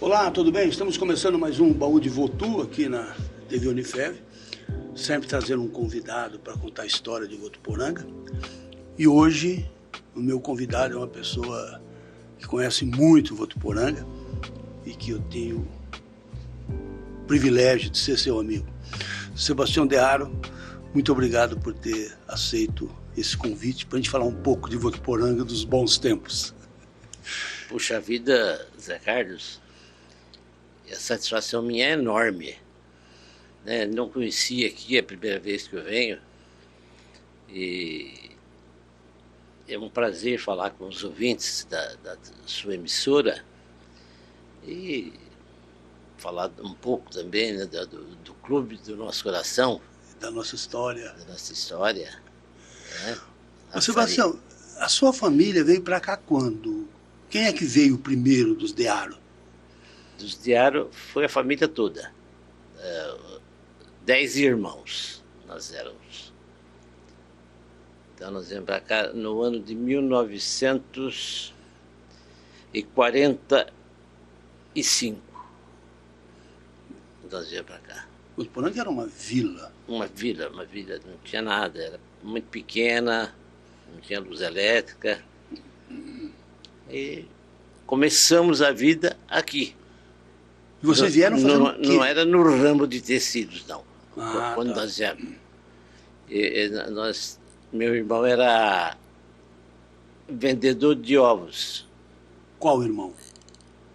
Olá, tudo bem? Estamos começando mais um Baú de Votu aqui na TV Unifev, sempre trazendo um convidado para contar a história de Votuporanga. E hoje o meu convidado é uma pessoa que conhece muito Votuporanga e que eu tenho o privilégio de ser seu amigo. Sebastião Dearo, muito obrigado por ter aceito esse convite para a gente falar um pouco de Votuporanga dos bons tempos. Puxa vida, Zé Carlos, a satisfação minha é enorme. Não conhecia aqui, é a primeira vez que eu venho. E é um prazer falar com os ouvintes da sua emissora e falar um pouco também, né, do clube do nosso coração. Da nossa história. Da nossa história. Né? Ô, Sebastião, a sua família veio para cá quando? Quem é que veio primeiro dos Dearo? Dos Dearo foi a família toda. 10 irmãos nós éramos. Então nós viemos para cá no ano de 1945. Nós viemos para cá. Votuporanga era uma vila. Uma vila, não tinha nada, era muito pequena, não tinha luz elétrica. E começamos a vida aqui. E vocês vieram fazendo o quê? Não era no ramo de tecidos, não. Quando tá. nós viemos. Meu irmão era vendedor de ovos. Qual irmão?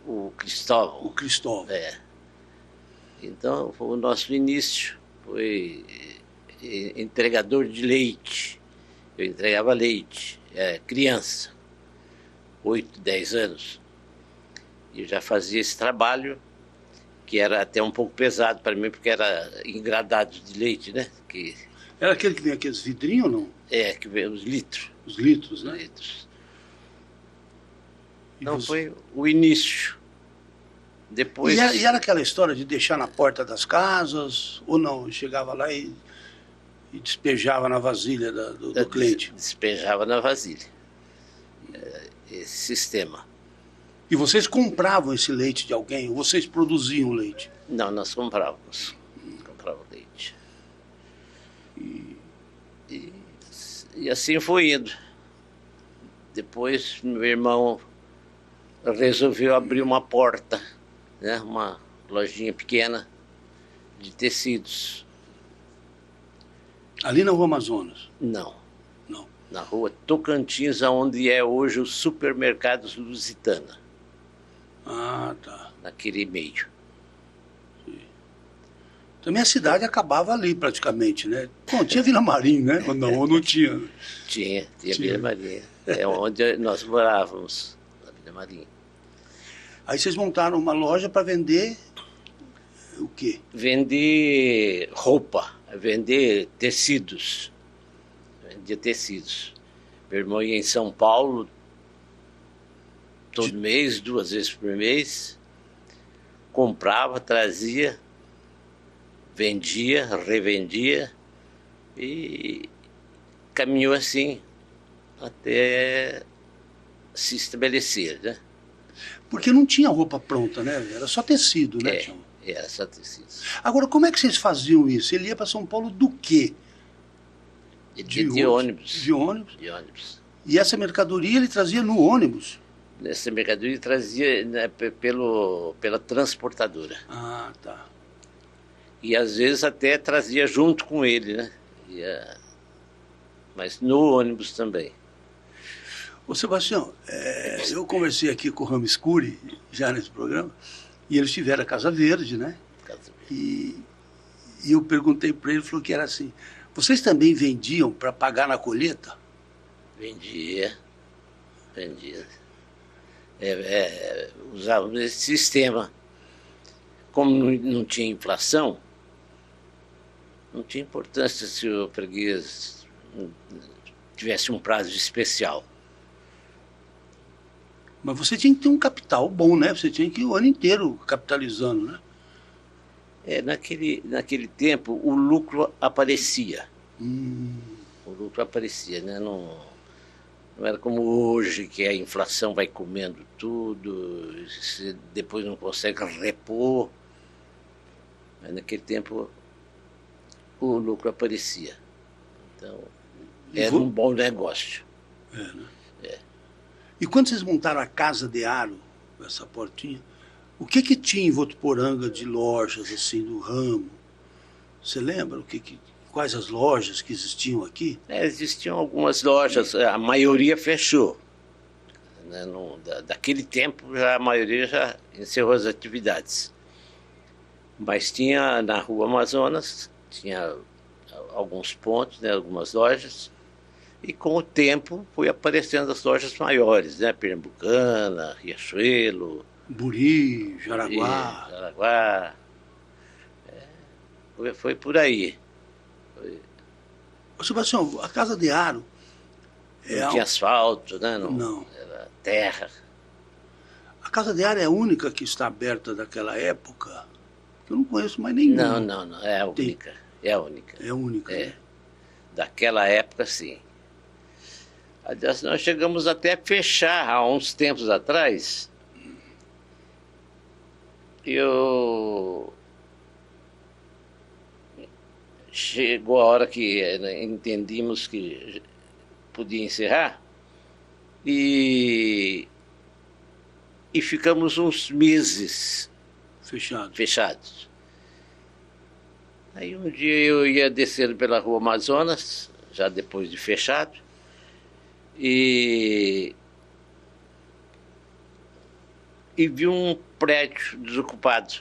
O Cristóvão. O Cristóvão. Então, o nosso início foi entregador de leite. Eu entregava leite, criança, 8, 10 anos. E eu já fazia esse trabalho, que era até um pouco pesado para mim, porque era engradado de leite, né? Era aquele que vem aqueles vidrinhos ou não? Que vem os litros. Os litros, né? Litros. Então foi o início. Depois... E era aquela história de deixar na porta das casas, ou não? Chegava lá e despejava na vasilha do cliente? Despejava na vasilha. Esse sistema. E vocês compravam esse leite de alguém? Ou vocês produziam leite? Não, nós comprávamos. Comprávamos leite. E assim foi indo. Depois meu irmão resolveu abrir uma porta, né, uma lojinha pequena de tecidos. Ali na Rua Amazonas? Não. Não. Na Rua Tocantins, onde é hoje o Supermercados Lusitana. Ah, tá. Naquele meio. Sim. Também a cidade acabava ali praticamente, né? Bom, tinha Vila Marim, né? Ou não tinha? Tinha Vila Marim. É onde nós morávamos, na Vila Marim. Aí vocês montaram uma loja para vender o quê? Vender roupa, vender tecidos. Vendia tecidos. Meu irmão ia em São Paulo todo mês, 2 vezes por mês. Comprava, trazia, vendia, revendia e caminhou assim até se estabelecer, né? Porque não tinha roupa pronta, né? Era só tecido, né? Era só tecido. Agora, como é que vocês faziam isso? Ele ia para São Paulo do quê? De ônibus. De ônibus? De ônibus. E essa mercadoria ele trazia no ônibus? Essa mercadoria ele trazia, né, pela transportadora. Ah, tá. E às vezes até trazia junto com ele, né? Mas no ônibus também. Ô, Sebastião, eu conversei aqui com o Ramo Escuri, já nesse programa, e eles tiveram a Casa Verde, né? Casa Verde. E eu perguntei para ele, ele falou que era assim, vocês também vendiam para pagar na colheita? Vendia. Usávamos esse sistema. Como não tinha inflação, não tinha importância se o freguês tivesse um prazo especial. Mas você tinha que ter um capital bom, né? Você tinha que ir o ano inteiro capitalizando, né? Naquele tempo, o lucro aparecia. O lucro aparecia, né? Não era como hoje, que a inflação vai comendo tudo, você depois não consegue repor. Mas naquele tempo o lucro aparecia. Então, era um bom negócio. Né? E quando vocês montaram a Casa de Aro, essa portinha, o que tinha em Votuporanga de lojas assim do ramo? Você lembra quais as lojas que existiam aqui? Existiam algumas lojas, a maioria fechou. Né? Daquele tempo a maioria já encerrou as atividades. Mas tinha na Rua Amazonas, tinha alguns pontos, né, algumas lojas. E com o tempo foi aparecendo as lojas maiores, né? Pernambucana, Riachuelo, Buri, Jaraguá. Jaraguá. Foi por aí. Ô, Sebastião, a Casa de Aro... Não tinha asfalto, né? Não. Era terra. A Casa de Aro é a única que está aberta daquela época? Eu não conheço mais nenhuma. Não. É a única. É a única. É a única, é. Né? Daquela época, sim. Aliás, nós chegamos até a fechar há uns tempos atrás. Chegou a hora que entendimos que podia encerrar e ficamos uns meses fechados. Aí um dia eu ia descendo pela Rua Amazonas, já depois de fechado, e vi um prédio desocupado,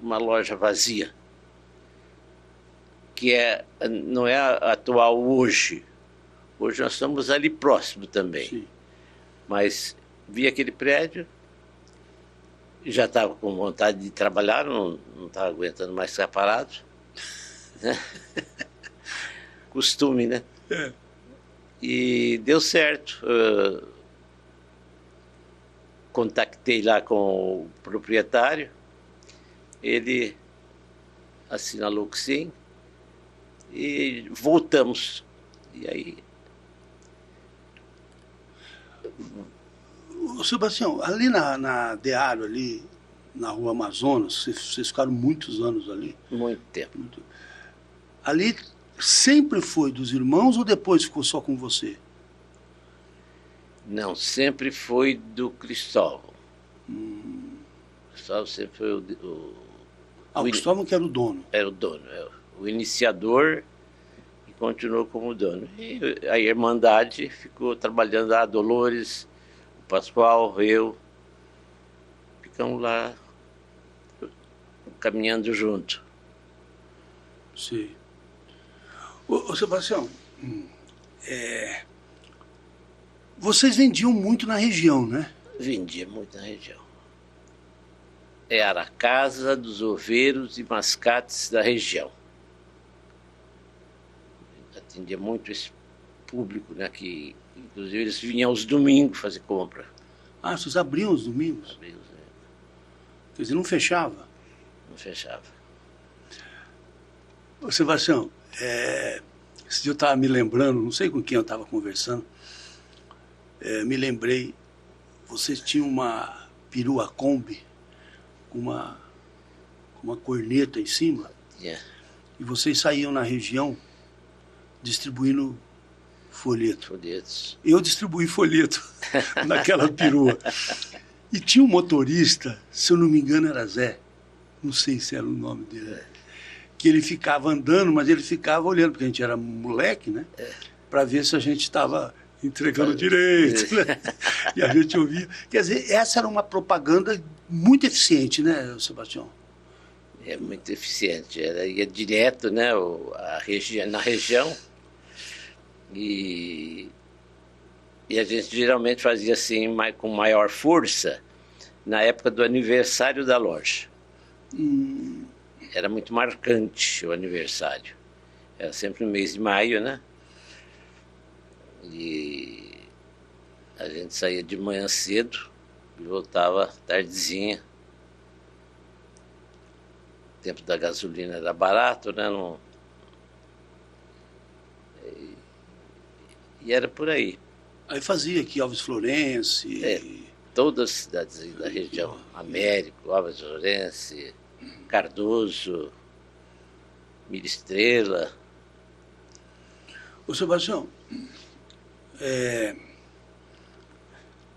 uma loja vazia, que não é atual hoje. Hoje nós estamos ali próximo também. Sim. Mas vi aquele prédio, já estava com vontade de trabalhar, não estava aguentando mais ficar parado. Né? Costume, né? É. E deu certo. Contactei lá com o proprietário, ele assinalou que sim, e voltamos. E aí... Ô, Sebastião, ali na Dearo, ali na Rua Amazonas, vocês ficaram muitos anos ali? Muito tempo. Ali sempre foi dos irmãos ou depois ficou só com você? Não, sempre foi do Cristóvão. Cristóvão sempre foi o Cristóvão que era o dono. Era o dono, o iniciador, e continuou como dono. E a Irmandade ficou trabalhando lá, Dolores, o Pascoal, eu, ficamos lá caminhando junto. Sim. Ô Sebastião, vocês vendiam muito na região, né? Vendia muito na região. Era a casa dos oveiros e mascates da região. Atendia muito esse público, né? Que, inclusive, eles vinham aos domingos fazer compra. Ah, vocês abriam os domingos? Abrimos, né? Quer dizer, não fechava? Não fechava. Ô Sebastião, esse dia eu estava me lembrando, não sei com quem eu estava conversando, me lembrei, vocês tinham uma perua Kombi com uma corneta em cima, e vocês saíam na região distribuindo folhetos. Eu distribuí folheto naquela perua. E tinha um motorista, se eu não me engano era Zé, não sei se era o nome dele, que ele ficava andando, mas ele ficava olhando, porque a gente era moleque, né? Para ver se a gente estava entregando direito, né? E a gente ouvia. Quer dizer, essa era uma propaganda muito eficiente, né, Sebastião? É muito eficiente. Ia direto, né, na região. E a gente geralmente fazia assim, com maior força, na época do aniversário da loja. Era muito marcante o aniversário. Era sempre no mês de maio, né? E a gente saía de manhã cedo e voltava tardezinha. O tempo da gasolina era barato, né? E era por aí. Aí fazia aqui Alves Florence. É, todas as cidades aí da região. Américo, Alves Florence, Cardoso, Mira Estrela. Ô Sebastião,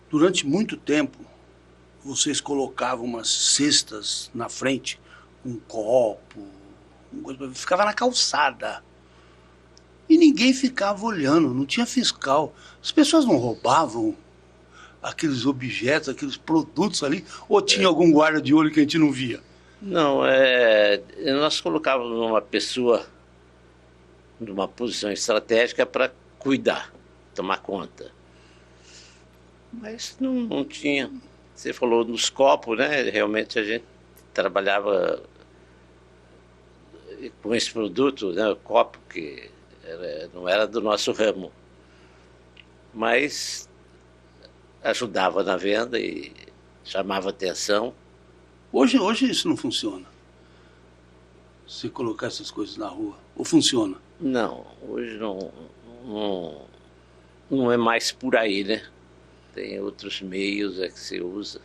durante muito tempo, vocês colocavam umas cestas na frente, um copo, ficava na calçada. E ninguém ficava olhando, não tinha fiscal. As pessoas não roubavam aqueles objetos, aqueles produtos ali, ou tinha algum guarda de olho que a gente não via? Não, nós colocávamos uma pessoa numa posição estratégica para cuidar, tomar conta. Mas não tinha. Você falou nos copos, né? Realmente a gente trabalhava com esse produto, né? O copo, que não era do nosso ramo. Mas ajudava na venda e chamava atenção. Hoje isso não funciona. Se colocar essas coisas na rua. Ou funciona? Não, hoje não é mais por aí, né? Tem outros meios que se usa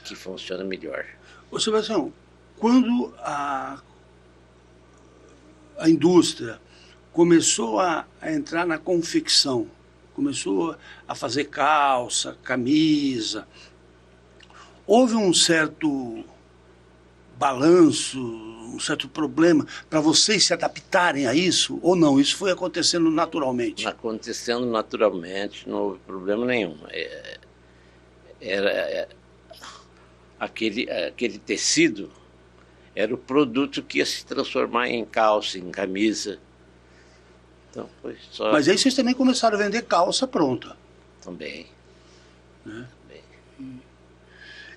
que funciona melhor. Ô Sebastião, quando a indústria começou a entrar na confecção, começou a fazer calça, camisa, houve um certo balanço, um certo problema para vocês se adaptarem a isso ou não? Isso foi acontecendo naturalmente? Acontecendo naturalmente, não houve problema nenhum. Aquele tecido era o produto que ia se transformar em calça, em camisa. Então foi só. Mas aí vocês também começaram a vender calça pronta. Também. Né? Também.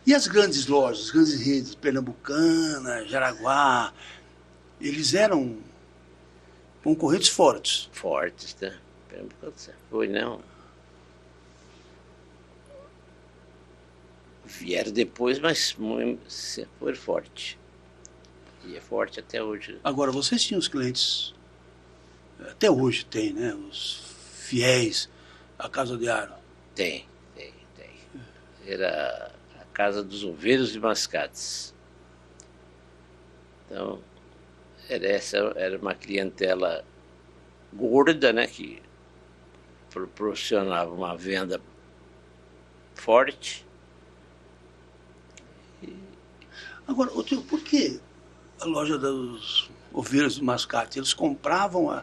E as grandes lojas, as grandes redes, Pernambucana, Jaraguá, eles eram concorrentes fortes. Fortes, né? Pernambucana foi, não. Vieram depois, mas sempre foi forte. E é forte até hoje. Agora, vocês tinham os clientes, até hoje tem, né? Os fiéis à Casa de Aro. Tem. Era a Casa dos Oveiros e Mascates. Então, era uma clientela gorda, né? Que proporcionava uma venda forte. Agora, por que a loja dos Oveiros e Mascates? Eles compravam o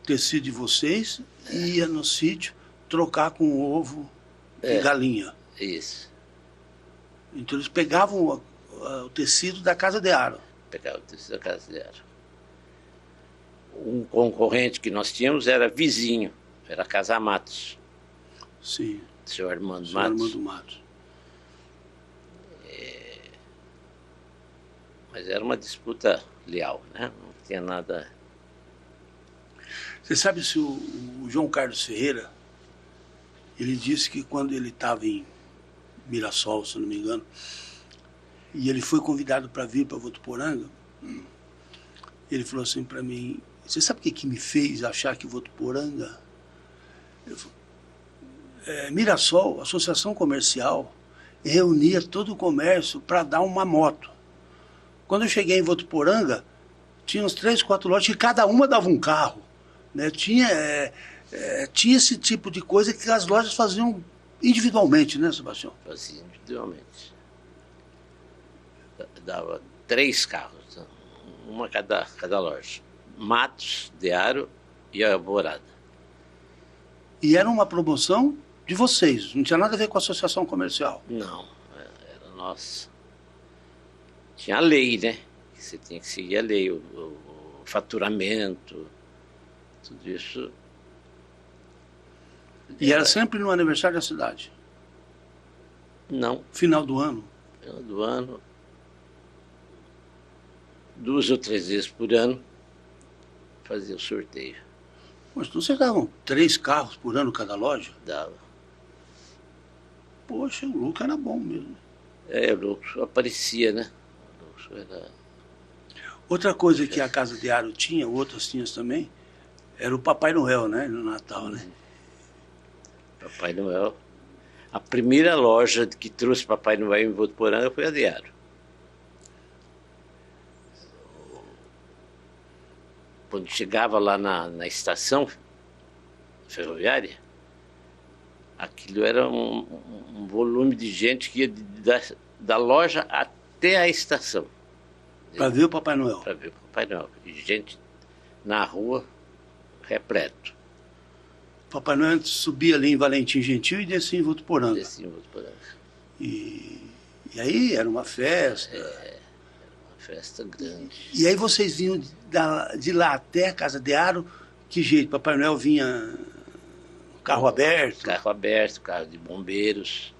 tecido de vocês e ia no sítio trocar com ovo e galinha. Isso. Então eles pegavam o tecido da Casa de Aro. Pegava o tecido da Casa de Aro. Um concorrente que nós tínhamos era vizinho, era a Casa Matos. Sim. Senhor Armando Senhor Matos. Armando Matos. Mas era uma disputa leal, né? Não tinha nada. Você sabe se o João Carlos Ferreira, ele disse que quando ele estava em Mirassol, se não me engano, e ele foi convidado para vir para Votuporanga, ele falou assim para mim: você sabe o que me fez achar que Votuporanga? Mirassol, associação comercial, reunia todo o comércio para dar uma moto. Quando eu cheguei em Votuporanga, tinha uns 3, 4 lojas que cada uma dava um carro. Né? Tinha esse tipo de coisa que as lojas faziam individualmente, né, Sebastião? Fazia individualmente. Dava 3 carros, uma cada loja. Matos, de Aro e Alvorada. E era uma promoção de vocês, não tinha nada a ver com a associação comercial? Não, era nossa. Tinha a lei, né? Você tinha que seguir a lei, o faturamento, tudo isso. E era sempre no aniversário da cidade? Não. Final do ano? Final do ano. 2 ou 3 vezes por ano fazia o sorteio. Mas então vocês davam 3 carros por ano cada loja? Dava. Poxa, o lucro era bom mesmo. O lucro aparecia, né? O lucro era... Outra coisa que a Casa de Aro tinha, outras tinham também, Era o Papai Noel, né? No Natal, né? Papai Noel. A primeira loja que trouxe Papai Noel em Votuporanga foi a Diário. Quando chegava lá na estação ferroviária, aquilo era um volume de gente que ia da loja até a estação. Para ver o Papai Noel. Para ver o Papai Noel. E gente na rua, repleto. O Papai Noel subia ali em Valentim Gentil e descia em Votuporanga. Descia em Votuporanga. E aí era uma festa. Uma festa grande. E aí vocês vinham de lá até a Casa de Aro, que jeito? Papai Noel vinha carro aberto? Carro aberto, carro de bombeiros.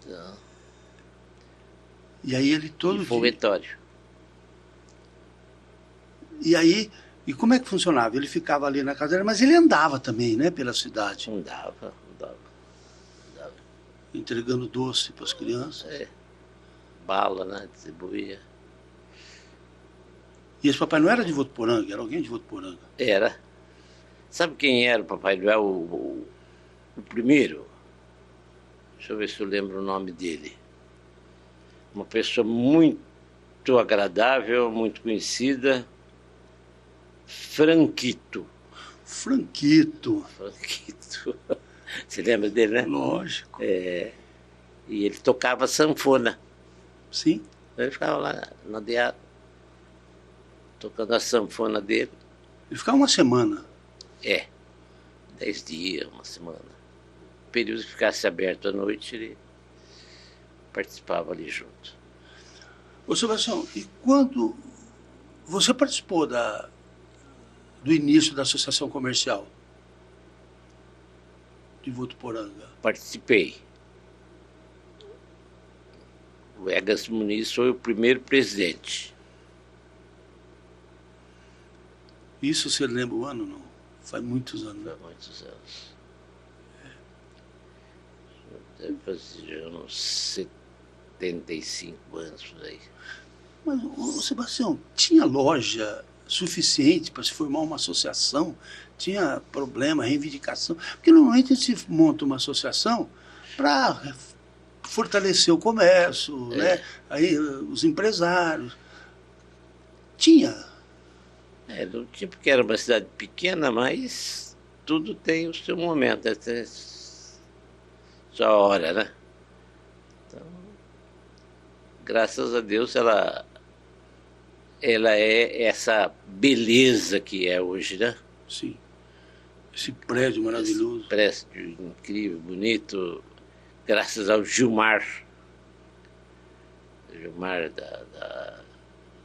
Então, e aí ele todo dia... foguetório. E aí, e como é que funcionava? Ele ficava ali na casa dele, mas ele andava também, né, pela cidade. Andava. Entregando doce para as crianças. Bala, né, distribuía. E esse Papai Noel era de Votuporanga? Era alguém de Votuporanga? Era. Sabe quem era o Papai Noel, o primeiro? Deixa eu ver se eu lembro o nome dele. Uma pessoa muito agradável, muito conhecida. Franquito. Franquito. Você lembra dele, né? Lógico. E ele tocava sanfona. Sim. Ele ficava lá na Diário, tocando a sanfona dele. Ele ficava uma semana. 10 dias, uma semana. O período que ficasse aberto à noite, ele participava ali junto. Ô, Sebastião, e quando você participou do início da Associação Comercial de Votuporanga? Participei. O Egas Muniz foi o primeiro presidente. Isso você lembra o ano, não? Faz muitos anos. Há muitos anos. Deve fazer uns 75 anos por aí. Mas, ô, Sebastião, tinha loja suficiente para se formar uma associação? Tinha problema, reivindicação? Porque normalmente se monta uma associação para fortalecer o comércio, né? Aí os empresários. Tinha. Não tinha, porque era uma cidade pequena, mas tudo tem o seu momento, tem sua hora, né? Então, graças a Deus, ela é essa beleza que é hoje, né? Sim. Esse prédio maravilhoso. Esse prédio incrível, bonito, graças ao Gilmar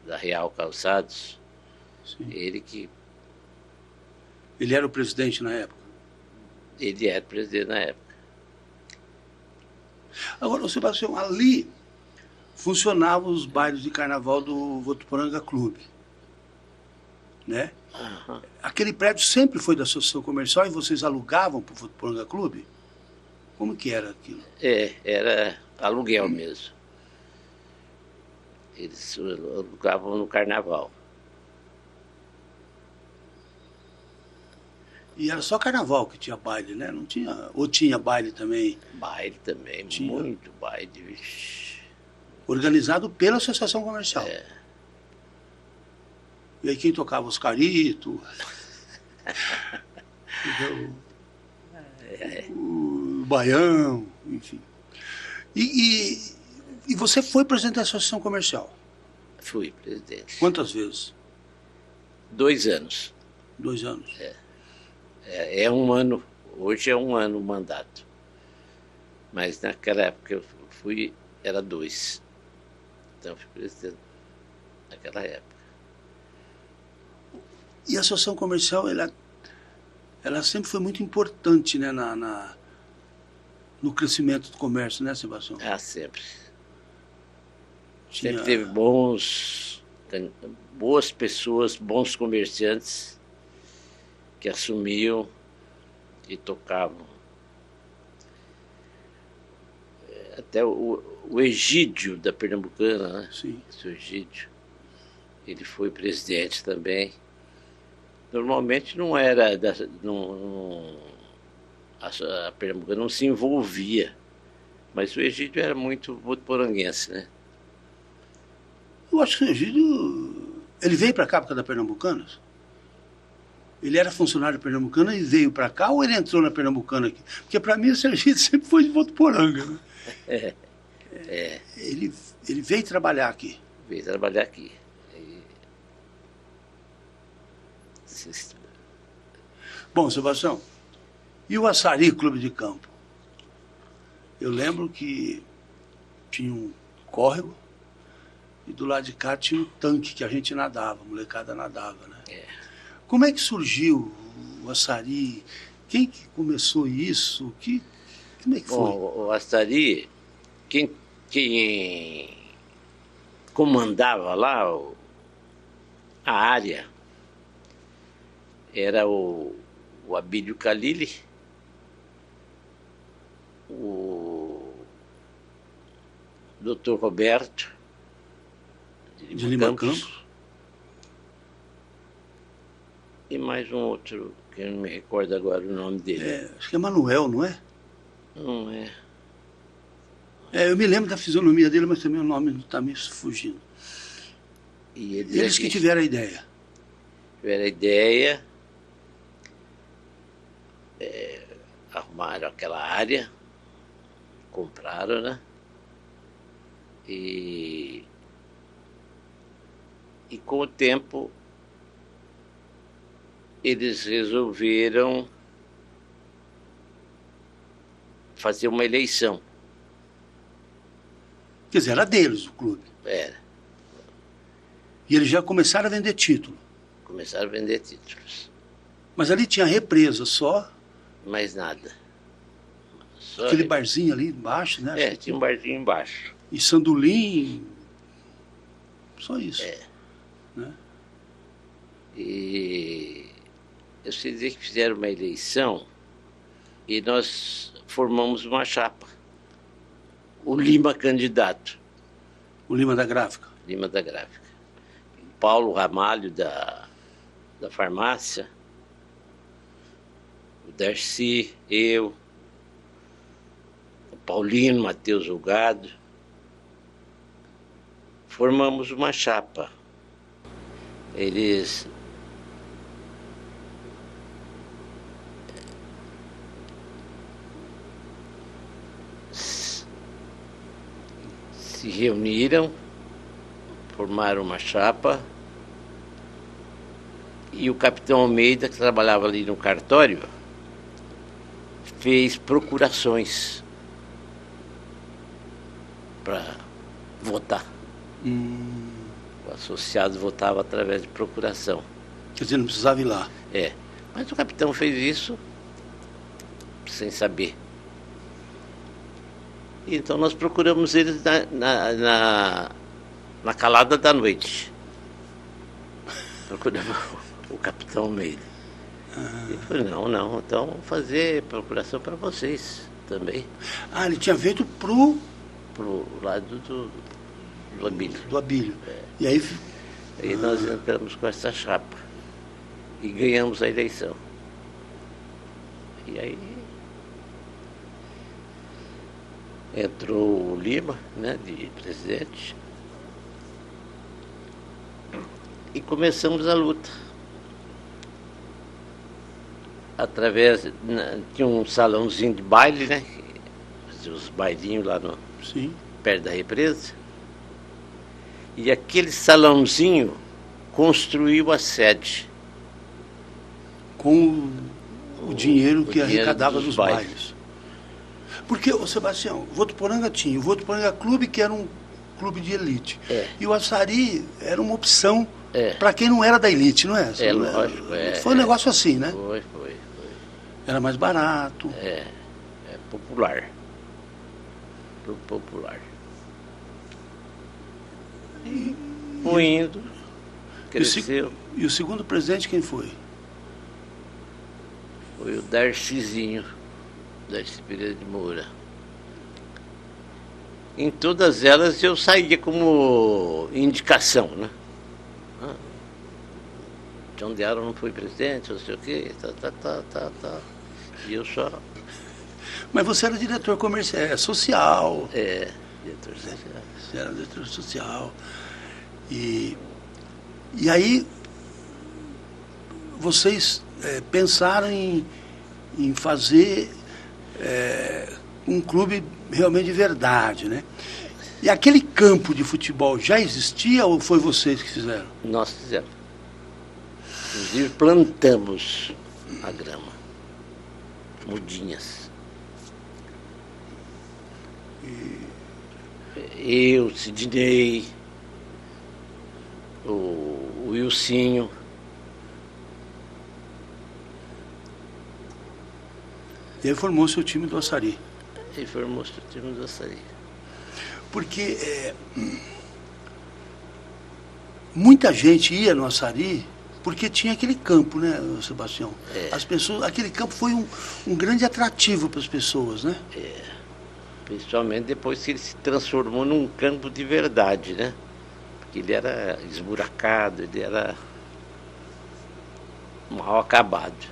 da Real Calçados. Sim. Ele era o presidente na época? Ele era presidente na época. Agora, Sebastião, ali funcionavam os bailes de carnaval do Votuporanga Clube, né? Uhum. Aquele prédio sempre foi da Associação Comercial e vocês alugavam para o Votuporanga Clube? Como que era aquilo? Era aluguel mesmo. Eles alugavam no carnaval. E era só carnaval que tinha baile, né? Não tinha... Ou tinha baile também? Baile também, tinha. Muito baile. Vixi. Organizado pela Associação Comercial. E aí quem tocava os caritos? O baião, enfim. E você foi presidente da Associação Comercial? Fui presidente. Quantas vezes? 2 anos. 2 anos? É 1 ano, hoje é 1 ano o mandato. Mas naquela época eu fui, era 2. Então eu fui presidente naquela época. E a Associação Comercial, ela sempre foi muito importante, né, no crescimento do comércio, né, Sebastião? Sempre. Sempre teve boas pessoas, bons comerciantes que assumiam e tocavam. Até o Egídio da Pernambucana, né? Sim. O Egídio, ele foi presidente também. Normalmente não era, a Pernambucana não se envolvia, mas o Egídio era muito votuporanguense, né? Eu acho que o Egídio, ele veio para cá por causa da Pernambucanas? Ele era funcionário pernambucano e veio para cá, ou ele entrou na Pernambucana aqui? Porque para mim esse Egídio sempre foi de Votuporanga, né? Ele veio trabalhar aqui. Veio trabalhar aqui. Bom, Sebastião, e o Açaí Clube de Campo? Eu lembro que tinha um córrego e do lado de cá tinha um tanque que a gente nadava, a molecada nadava, né? Como é que surgiu o Açaí? Quem que começou isso? Como é que foi? Bom, o Açaí, quem comandava lá a área era o Abílio Calili, o Dr. Roberto de Lima Campos, e mais um outro, que eu não me recordo agora o nome dele. Acho que é Manuel, não é? Não é. Eu me lembro da fisionomia dele, mas também o nome não está me fugindo. E eles que tiveram a ideia. Tiveram a ideia, arrumaram aquela área, compraram, né? E com o tempo eles resolveram fazer uma eleição. Quer dizer, era deles o clube. Era. E eles já começaram a vender título. Começaram a vender títulos. Mas ali tinha represa só. Mais nada. Só aquele barzinho ali embaixo, né? Tinha um barzinho embaixo. E sandulim. Só isso. Né? E eu sei dizer que fizeram uma eleição e nós formamos uma chapa. O Lima candidato. O Lima da Gráfica. Lima da Gráfica. Paulo Ramalho da farmácia. O Darcy, eu. O Paulino, Matheus Julgado. Formamos uma chapa. Eles se reuniram, formaram uma chapa e o capitão Almeida, que trabalhava ali no cartório, fez procurações para votar. O associado votava através de procuração. Quer dizer, não precisava ir lá. Mas o capitão fez isso sem saber. Então nós procuramos eles na calada da noite. Procuramos o capitão Almeida. Ele falou, não, então vamos fazer procuração para vocês também. Ele tinha feito pro lado do Abílio. Do Abílio. E aí nós entramos com essa chapa e ganhamos a eleição. E aí entrou o Lima, né, de presidente, e começamos a luta. Tinha um salãozinho de baile, né? Fazia os bailinhos lá perto da represa. E aquele salãozinho construiu a sede. Com o dinheiro que arrecadava dos bailes. Porque, Sebastião, o Votuporanga tinha o Votuporanga Clube, que era um clube de elite. E o Açaí era uma opção para quem não era da elite, não é? Lógico. Foi um negócio assim, né? Foi. Era mais barato. Popular. Popular. E foi indo, cresceu. E o segundo presidente quem foi? Foi o Darcyzinho, Darcy Pereira de Moura. Em todas elas eu saía como indicação, né? John de Aro não foi presidente, não sei o quê, tá. E eu só... Mas você era diretor comercial, social. Diretor social. Você era diretor social. E aí vocês pensaram em fazer um clube realmente de verdade, né? E aquele campo de futebol já existia ou foi vocês que fizeram? Nós fizemos. Inclusive plantamos a grama. Mudinhas. Eu, Sidney, o Wilsinho. E aí formou-se o time do Açarí. E formou-se o time do Açarí. Porque muita gente ia no Açarí porque tinha aquele campo, né, Sebastião? As pessoas, aquele campo foi um grande atrativo para as pessoas, né? Principalmente depois que ele se transformou num campo de verdade, né? Porque ele era esburacado, ele era mal acabado.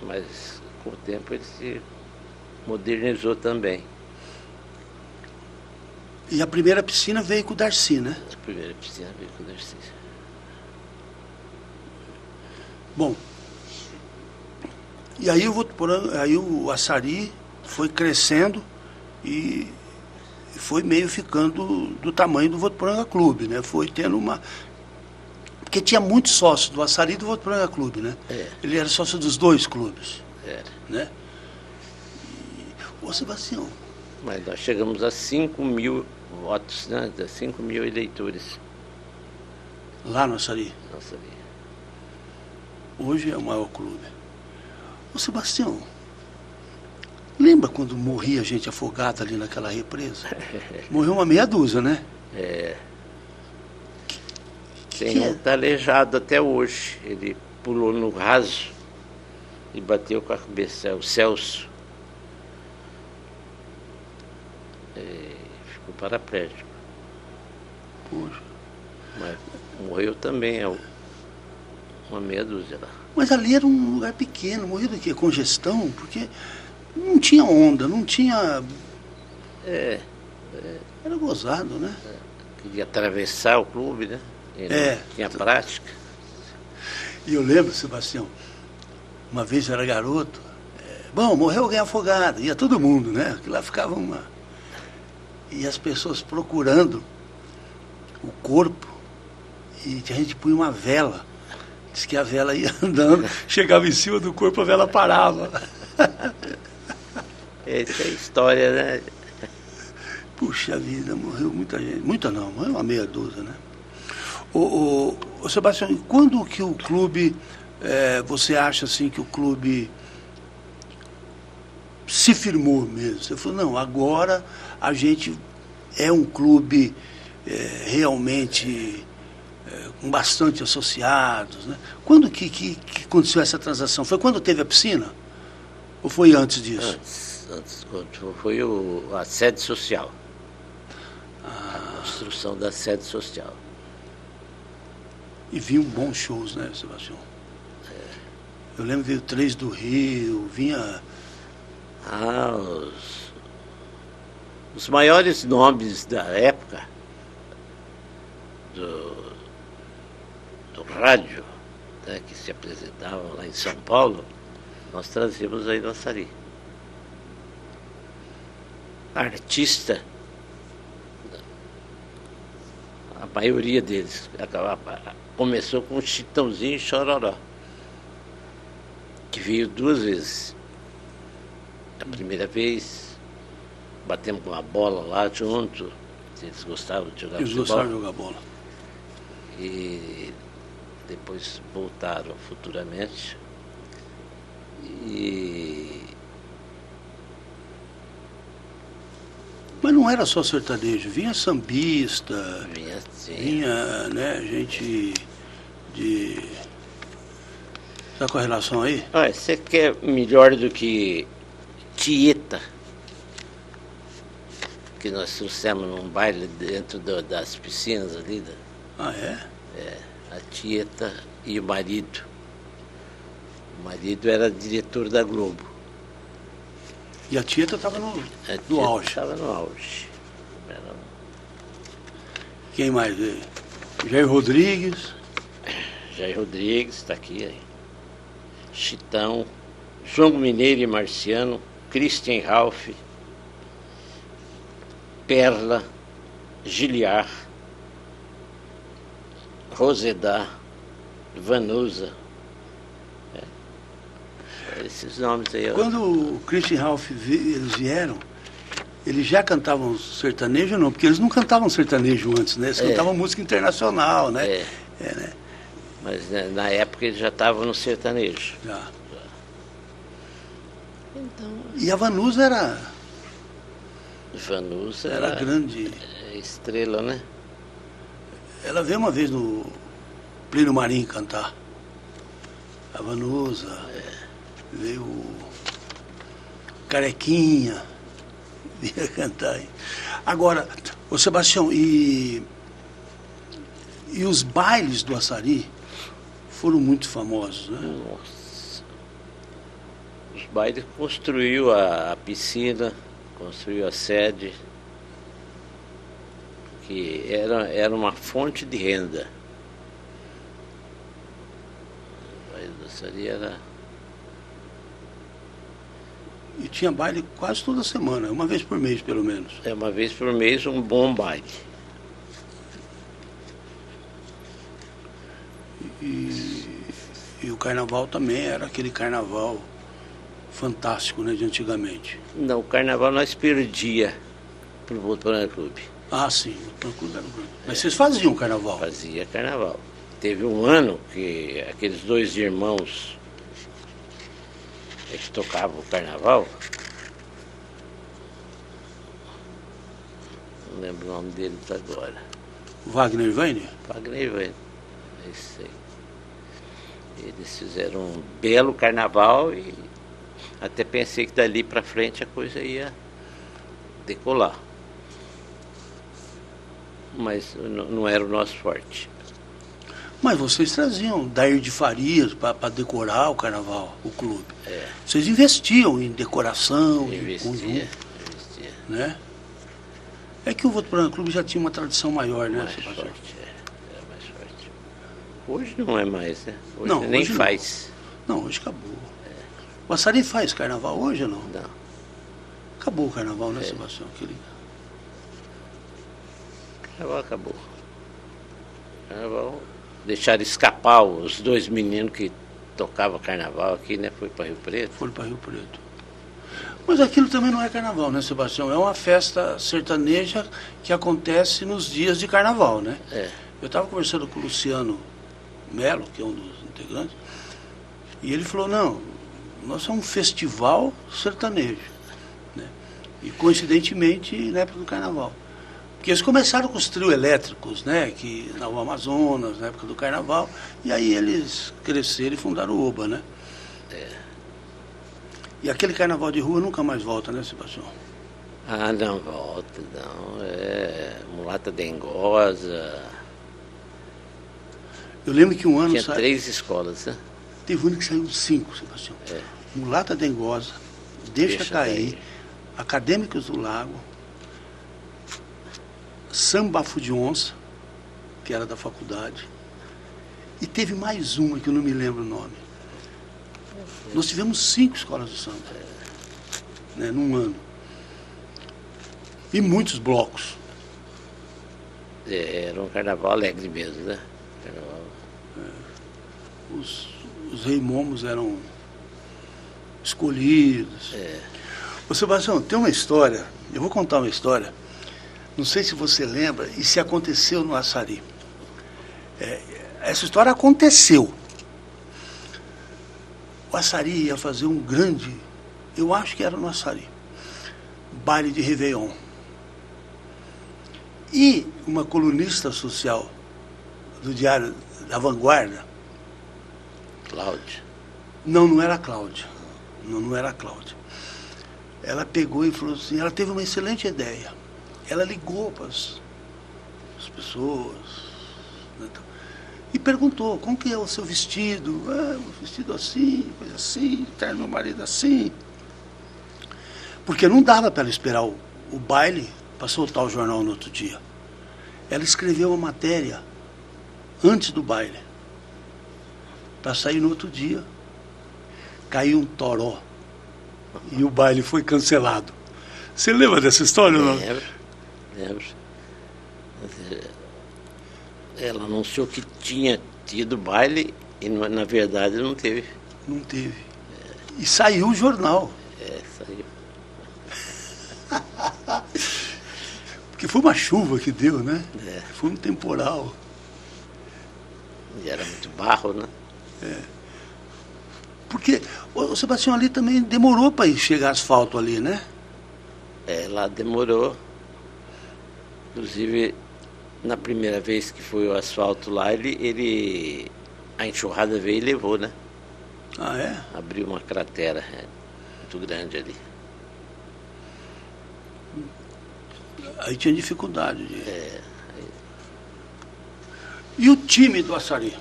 Mas com o tempo ele se modernizou também. E a primeira piscina veio com o Darcy, né? A primeira piscina veio com o Darcy. Bom, e aí o Açarí foi crescendo e foi meio ficando do tamanho do Votuporanga Clube, né? Foi tendo uma... Porque tinha muitos sócios do Açarí e do Votuporanga Clube, né? Ele era sócio dos dois clubes. Era. Né? Ô, Sebastião... Mas nós chegamos a 5 mil votos, né? 5 mil eleitores. Lá no Açarí? No Açarí. Hoje é o maior clube. Ô, Sebastião, lembra quando morria gente afogada ali naquela represa? Morreu uma meia dúzia, né? Tem um tá aleijado até hoje. Ele pulou no raso e bateu com a cabeça. O Celso. Ficou paraplégico. Poxa. Mas morreu também, uma meia dúzia lá. Mas ali era um lugar pequeno, morreu do quê? Congestão? Porque não tinha onda, não tinha... Era gozado, né? Queria atravessar o clube, né? E não tinha prática. E eu lembro, Sebastião, uma vez eu era garoto, bom, morreu alguém afogado, ia todo mundo, né? Que lá ficava uma... E as pessoas procurando o corpo, e a gente punha uma vela. Diz que a vela ia andando, chegava em cima do corpo, a vela parava. Essa é a história, né? Puxa vida, morreu muita gente. Muita não, morreu uma meia dúzia, né? Ô, Sebastião, e quando que o clube, você acha assim que o clube se firmou mesmo? Você falou, não, agora a gente é um clube realmente com bastante associados, né? Quando que aconteceu essa transação? Foi quando teve a piscina? Ou foi antes disso? Antes foi a sede social. A construção da sede social. E vinham bons shows, né, Sebastião? Eu lembro que veio 3 do Rio, vinha... Os maiores nomes da época do rádio, né, que se apresentavam lá em São Paulo, nós trazíamos aí no Açarí. Artista, a maioria deles começou com Chitãozinho e Chororó, que veio 2 vezes. A primeira vez, batemos com a bola lá junto, eles gostavam de jogar futebol. Eles gostavam de jogar bola. E depois voltaram futuramente. Mas não era só sertanejo, vinha sambista, vinha né, gente de... Tá com a relação aí? Olha, você quer melhor do que Tieta, que nós trouxemos num baile dentro das piscinas ali? Ah, é? a Tieta e o marido. O marido era diretor da Globo. E a Tieta estava no auge. Estava no auge. Quem mais? Jair Rodrigues. Jair Rodrigues está aqui. Aí. Chitão, João Mineiro e Marciano, Christian Ralph, Perla, Giliar, Rosedar, Vanusa. Esses nomes aí. Quando o Christian Ralph eles vieram, eles já cantavam sertanejo ou não? Porque eles não cantavam sertanejo antes, né? Eles cantavam música internacional, né? Né? Mas na época eles já estavam no sertanejo. Já. Então, e a Vanusa era... Vanusa era grande estrela, né? Ela veio uma vez no Plínio Marim cantar. A Vanusa, veio o Carequinha, vinha cantar aí. Agora, ô Sebastião, e os bailes do Açarí foram muito famosos, né? Nossa. Os bailes construiu a piscina, construiu a sede, que era uma fonte de renda. O baile do Açarí era... E tinha baile quase toda semana, uma vez por mês, pelo menos. Uma vez por mês, um bom baile. E o carnaval também era aquele carnaval fantástico, né, de antigamente. Não, o carnaval nós perdia pro Votuporanga Clube. Ah, sim, o Votuporanga Clube era grande. Mas vocês faziam carnaval? Fazia carnaval. Teve um ano que aqueles dois irmãos que tocavam o carnaval, não lembro o nome deles agora. Wagner e Vainer? Wagner e Vainer, é isso aí. Eles fizeram um belo carnaval e até pensei que dali para frente a coisa ia decolar. Mas não era o nosso forte. Mas vocês traziam Dair de Farias para decorar o carnaval, o clube. Vocês investiam em decoração, em conjunto. Né? É que o Votuporanga Clube já tinha uma tradição maior, né? Mais forte, era mais forte. Hoje não é mais, né? Hoje não, nem hoje faz. Não, hoje acabou. O Açarí faz carnaval hoje ou não? Não. Acabou o carnaval, né, Sebastião? Carnaval acabou. Carnaval... Deixaram escapar os dois meninos que tocavam carnaval aqui, né? Foi para Rio Preto. Foram para Rio Preto. Mas aquilo também não é carnaval, né, Sebastião? É uma festa sertaneja que acontece nos dias de carnaval, né? Eu estava conversando com o Luciano Melo, que é um dos integrantes, e ele falou, não, nós somos um festival sertanejo, né? E coincidentemente na época do carnaval. Porque eles começaram com os trios elétricos, né, que na Rua Amazonas, na época do carnaval, e aí eles cresceram e fundaram o Oba, né? E aquele carnaval de rua nunca mais volta, né, Sebastião? Ah, não volta, não. Mulata Dengosa. Eu lembro que um ano... Tinha 3 escolas, né? Teve um ano que saiu 5, Sebastião. Mulata Dengosa, Deixa Cair, Acadêmicos do Lago, Sambafo de Onça, que era da faculdade, e teve mais uma que eu não me lembro o nome. Nós tivemos 5 escolas de samba, né, num ano. E muitos blocos. Era um carnaval alegre mesmo, né? Carnaval. Os rei momos eram escolhidos. Ô Sebastião, tem uma história, eu vou contar uma história. Não sei se você lembra e se aconteceu no Açarí. Essa história aconteceu. O Açarí ia fazer um grande, eu acho que era no Açarí, baile de Réveillon. E uma colunista social do Diário da Vanguarda... Cláudia. Não era a Cláudia. Não era a Cláudia. Ela pegou e falou assim, ela teve uma excelente ideia. Ela ligou para as pessoas, né, E perguntou, como que é o seu vestido? Ah, o vestido assim, coisa assim, terno meu marido assim. Porque não dava para ela esperar o baile para soltar o jornal no outro dia. Ela escreveu uma matéria antes do baile, para sair no outro dia. Caiu um toró e o baile foi cancelado. Você lembra dessa história ou não? Lembro. Ela anunciou que tinha tido baile e, na verdade, não teve. Não teve. E saiu o jornal. Saiu. Porque foi uma chuva que deu, né? Foi um temporal. E era muito barro, né? Porque o Sebastião ali também demorou para chegar asfalto ali, né? Lá demorou. Inclusive, na primeira vez que foi o asfalto lá, a enxurrada veio e levou, né? Ah, é? Abriu uma cratera muito grande ali. Aí tinha dificuldade. E o time do Açarí?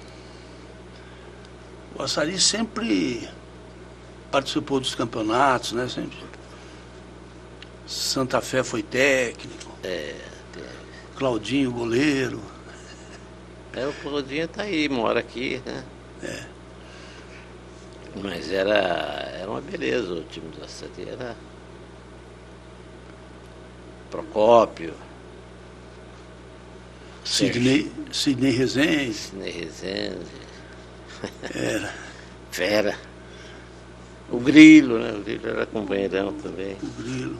O Açarí sempre participou dos campeonatos, né? Sempre. Santa Fé foi técnico. Claudinho, goleiro. O Claudinho tá aí, mora aqui, né? Mas era uma beleza o time do Açarí. Era Procópio. Sidney Rezende. Sidney Rezende. Era. Fera. O Grilo, né? O Grilo era companheirão também. O Grilo.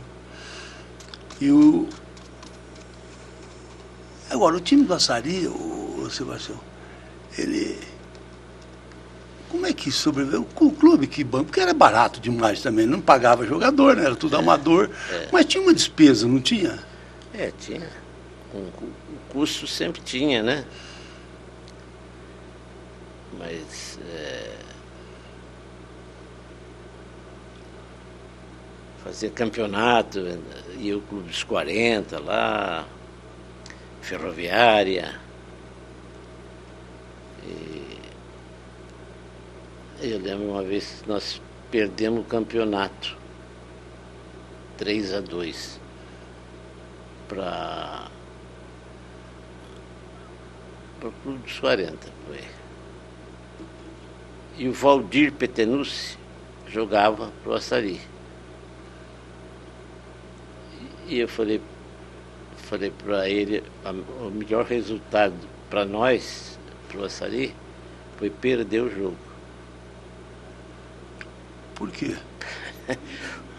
E Agora, o time do Açarí, o Sebastião, ele... Como é que sobreviveu? O clube que banco, porque era barato demais também, não pagava jogador, né? Era tudo amador. Mas tinha uma despesa, não tinha? Tinha. O custo sempre tinha, né? Mas fazia campeonato, ia o Clube dos 40 lá, Ferroviária. Eu lembro uma vez que nós perdemos o campeonato 3-2 para o Clube dos 40. Foi. E o Valdir Petenucci jogava para o Açarí. E eu falei para ele, o melhor resultado para nós, para o Açarí, foi perder o jogo. Por quê?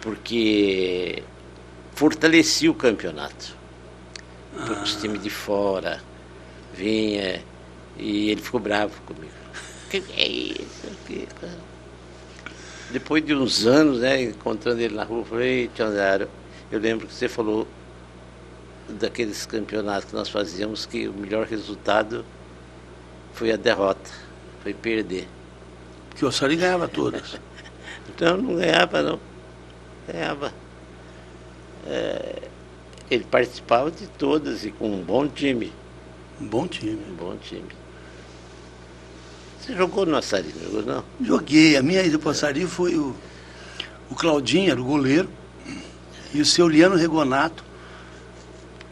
Porque fortalecia o campeonato. Porque os times de fora vinham e ele ficou bravo comigo. Que é isso? Depois de uns anos, né, encontrando ele na rua, eu falei, Tiandaro, eu lembro que você falou daqueles campeonatos que nós fazíamos que o melhor resultado foi a derrota, foi perder. Porque o Açarí ganhava todas. Então não ganhava, não. Ganhava. Ele participava de todas e com um bom time. Um bom time. Um bom time. Você jogou no Açarí, não jogou, não? Joguei. A minha ida para o Açarí foi o Claudinho, era o goleiro, e o seu Liano Regonato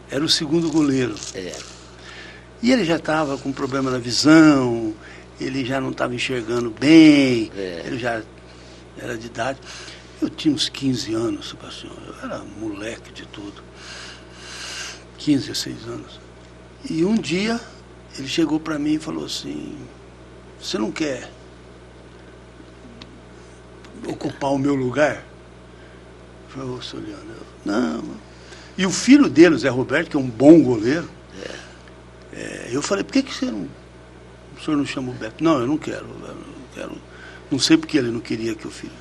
era o segundo goleiro. E ele já estava com problema na visão, ele já não estava enxergando bem, ele já era de idade. Eu tinha uns 15 anos, Sebastião, eu era moleque de tudo. 15, 16 anos. E um dia ele chegou para mim e falou assim, você não quer ocupar o meu lugar? Eu falei, ô, Soliano, não. E o filho dele, o Zé Roberto, que é um bom goleiro, eu falei, por que o senhor não chama o Beto? Não, eu não quero, não sei porque ele não queria que o filho...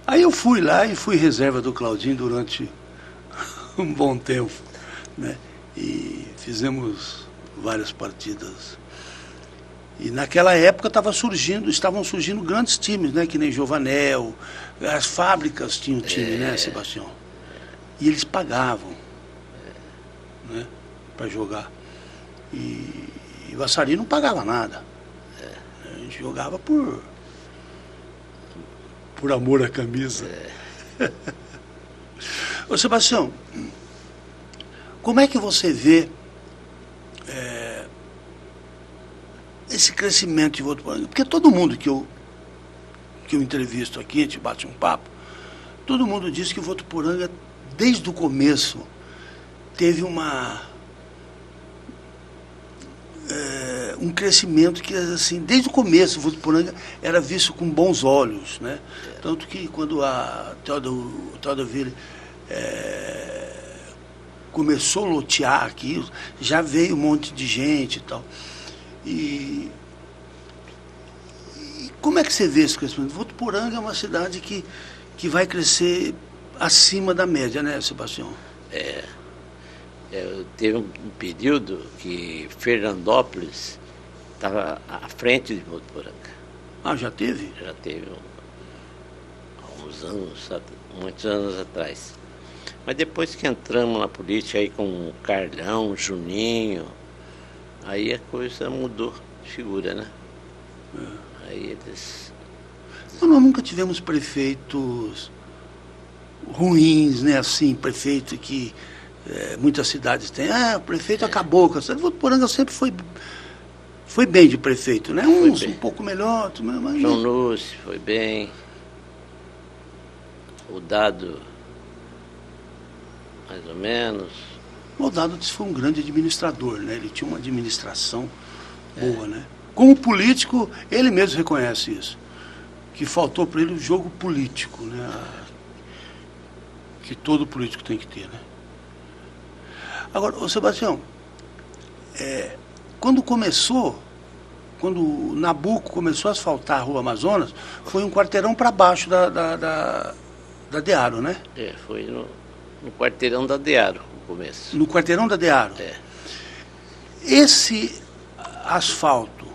Aí eu fui lá e fui reserva do Claudinho durante um bom tempo, né? E fizemos várias partidas. E naquela época estavam surgindo grandes times, né? Que nem Giovanel, as fábricas tinham time, né, Sebastião? E eles pagavam, né, para jogar. E o Açarí não pagava nada. gente jogava por amor à camisa. Ô Sebastião, como é que você vê esse crescimento de Votuporanga? Porque todo mundo que eu entrevisto aqui, a gente bate um papo, todo mundo diz que Votuporanga, desde o começo, teve um crescimento que, assim, desde o começo, Votuporanga era visto com bons olhos, né? Tanto que quando a Theodoville começou a lotear aqui, já veio um monte de gente e tal. E como é que você vê esse crescimento? Votuporanga é uma cidade que vai crescer acima da média, né, Sebastião? Teve um período que Fernandópolis estava à frente de Votuporanga. Ah, já teve? Já teve há uns anos, muitos anos atrás. Mas depois que entramos na política aí com o Carlão, Juninho, aí a coisa mudou de figura, né? Aí eles... Mas nós nunca tivemos prefeitos ruins, né? Assim, prefeito que muitas cidades têm. O prefeito acabou com a cidade. Votuporanga sempre foi bem de prefeito, né? Uns um pouco melhor, mas... João Lúcio foi bem. O Dado, mais ou menos. O Dado foi um grande administrador, né? Ele tinha uma administração boa, né? Como político, ele mesmo reconhece isso. Que faltou para ele o jogo político, né? Que todo político tem que ter, né? Agora, ô Sebastião, quando o Nabuco começou a asfaltar a Rua Amazonas, foi um quarteirão para baixo da Dearo, né? Foi no quarteirão da Dearo, no começo. No quarteirão da Dearo? Esse asfalto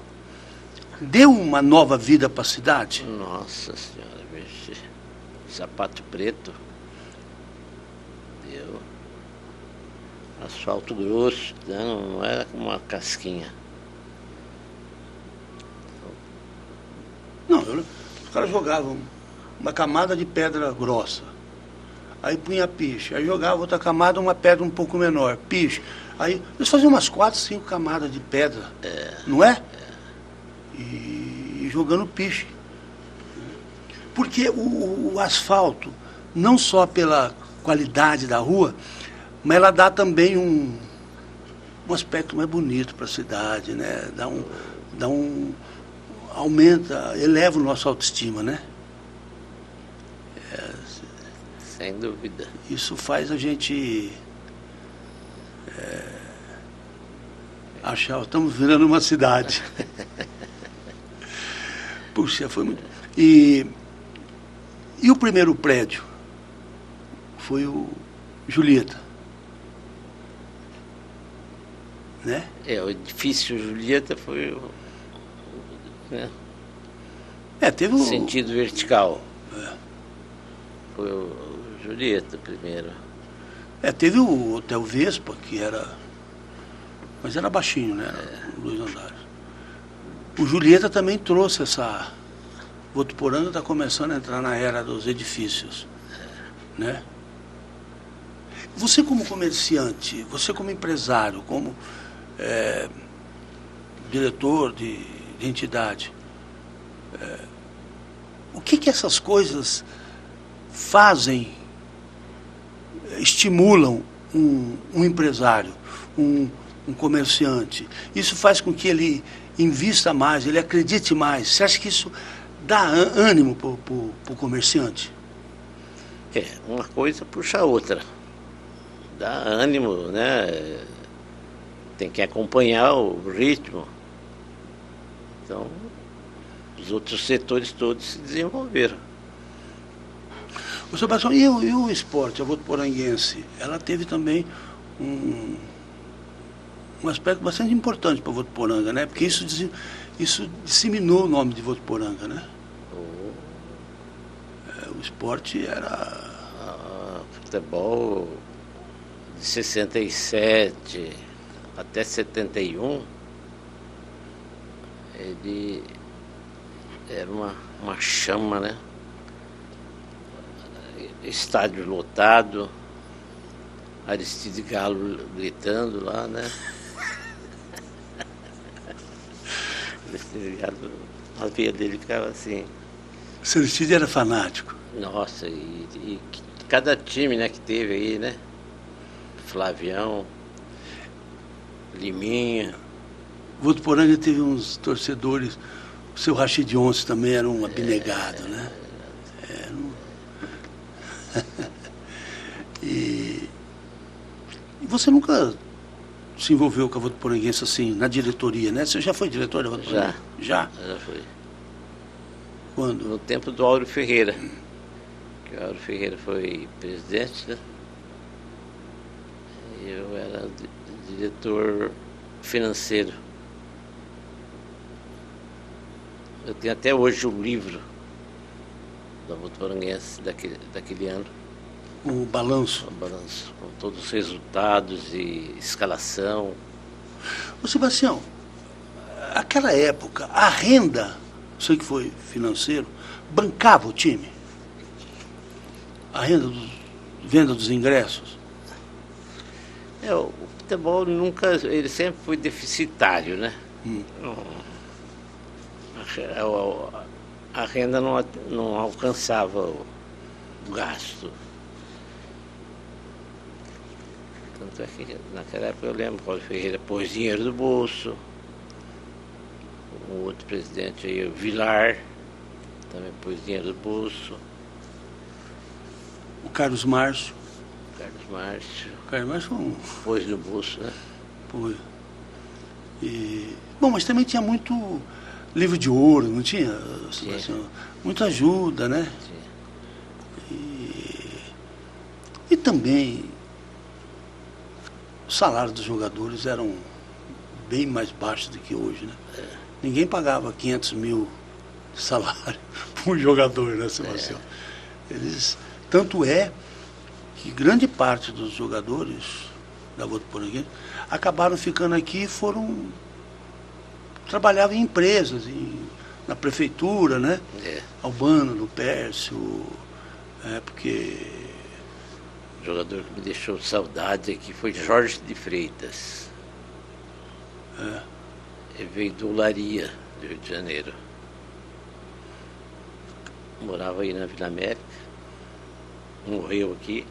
deu uma nova vida para a cidade? Nossa Senhora, bicho. Sapato preto. Deu. Asfalto grosso, não era como uma casquinha. Não, os caras jogavam uma camada de pedra grossa. Aí punha piche. Aí jogava outra camada, uma pedra um pouco menor. Piche. Aí eles faziam umas 4, 5 camadas de pedra. Não é? E jogando piche. Porque o asfalto, não só pela qualidade da rua, mas ela dá também um aspecto mais bonito para a cidade, né? Aumenta, eleva o nosso autoestima, né? Sem dúvida. Isso faz a gente achar, estamos virando uma cidade. Puxa, foi muito... E o primeiro prédio foi o Julieta, né? O edifício Julieta foi né? Teve o sentido vertical. Foi o Julieta primeiro. Teve o Hotel Vespa, que era... Mas era baixinho, né? Era 2 andares. O Julieta também trouxe essa... Votuporanga está começando a entrar na era dos edifícios, né? Você como comerciante, você como empresário, como diretor de entidade, o que essas coisas fazem, estimulam um empresário, um comerciante? Isso faz com que ele invista mais, ele acredite mais. Você acha que isso dá ânimo para o comerciante? Uma coisa puxa a outra. Dá ânimo, né? Tem que acompanhar o ritmo. Então, os outros setores todos se desenvolveram. O Sebastião, e o esporte, a votuporanguense, ela teve também um aspecto bastante importante para Votuporanga, né? Porque isso disseminou o nome de Votuporanga, né? O esporte era... Futebol de 67 até 71, ele Era uma chama, né? Estádio lotado, Aristide Galo gritando lá, né? Aristide Galo, a veia dele ficava assim. O seu Aristide era fanático. Nossa, e cada time, né, que teve aí, né? Flavião, Liminha. Votuporanga teve uns torcedores. O seu Rachid Once também era um abnegado, né? E você nunca se envolveu com a Votuporanguense assim, na diretoria, né? Você já foi diretor da Votuporanga? Já foi. Quando? No tempo do Áureo Ferreira. Que o Áureo Ferreira foi presidente, né? Eu era diretor financeiro. Eu tenho até hoje o livro da Votuporanguense daquele ano. O balanço. O balanço, com todos os resultados e escalação. Ô Sebastião, aquela época, a renda, sei que foi financeiro, bancava o time? A renda, venda dos ingressos? O futebol ele sempre foi deficitário, né? A renda não alcançava o gasto. Tanto é que naquela época eu lembro que o Áureo Ferreira pôs dinheiro do bolso. O outro presidente aí, o Vilar, também pôs dinheiro do bolso. O Carlos Márcio. Carlos Márcio. O Carlos Márcio foi um... Pôs no bolso, né? Foi. Bom, mas também tinha muito livro de ouro, não tinha? Sebastião? Muita ajuda, né? Tinha. E também os salários dos jogadores eram bem mais baixos do que hoje, né? Ninguém pagava 500 mil de salário para um jogador, né, Sebastião? Tanto é que grande parte dos jogadores da Votuporanguense acabaram ficando aqui e trabalhavam em empresas, na prefeitura, né? Albano, no Pércio, porque... O jogador que me deixou saudade aqui foi Jorge de Freitas. Ele veio do Olaria, do Rio de Janeiro. Morava aí na Vila América. Morreu aqui.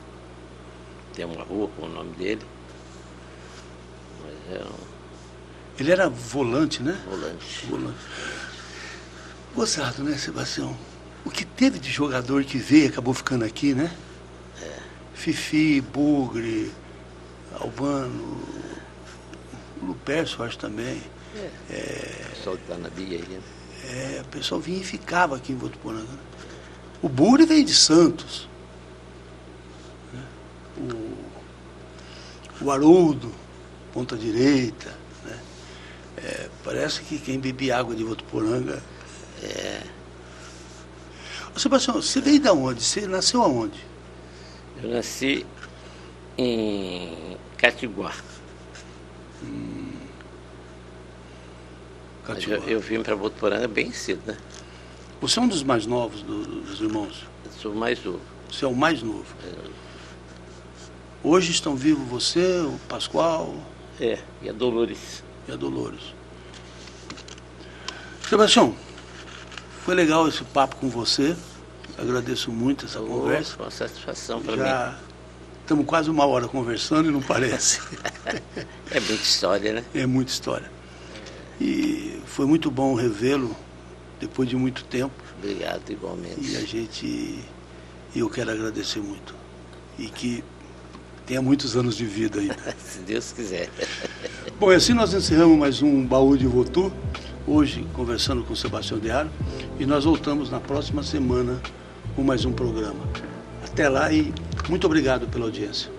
Tem uma rua com o nome dele. Mas Ele era volante, né? Volante. Gozado, né, Sebastião? O que teve de jogador que veio e acabou ficando aqui, né? Fifi, Bugre, Albano, o Lupércio, acho também. O pessoal que tá na Bia aí, né? O pessoal vinha e ficava aqui em Votuporanga. O Bugre veio de Santos. O Haroldo, ponta direita. Né? Parece que quem bebia água de Votuporanga... Ô, Sebastião, você veio de onde? Você nasceu aonde? Eu nasci em Catiguá. Eu vim para Votuporanga bem cedo, né? Você é um dos mais novos dos irmãos? Eu sou o mais novo. Você é o mais novo? Hoje estão vivos você, o Pascoal... e a Dolores. E a Dolores. Sebastião, foi legal esse papo com você. Agradeço muito essa conversa. Foi uma satisfação para mim. Já estamos quase uma hora conversando e não parece. É muita história, né? É muita história. E foi muito bom revê-lo depois de muito tempo. Obrigado, igualmente. E eu quero agradecer muito. E que tenha muitos anos de vida ainda. Se Deus quiser. Bom, e assim nós encerramos mais um Baú de Votu. Hoje, conversando com o Sebastião Dearo. E nós voltamos na próxima semana com mais um programa. Até lá e muito obrigado pela audiência.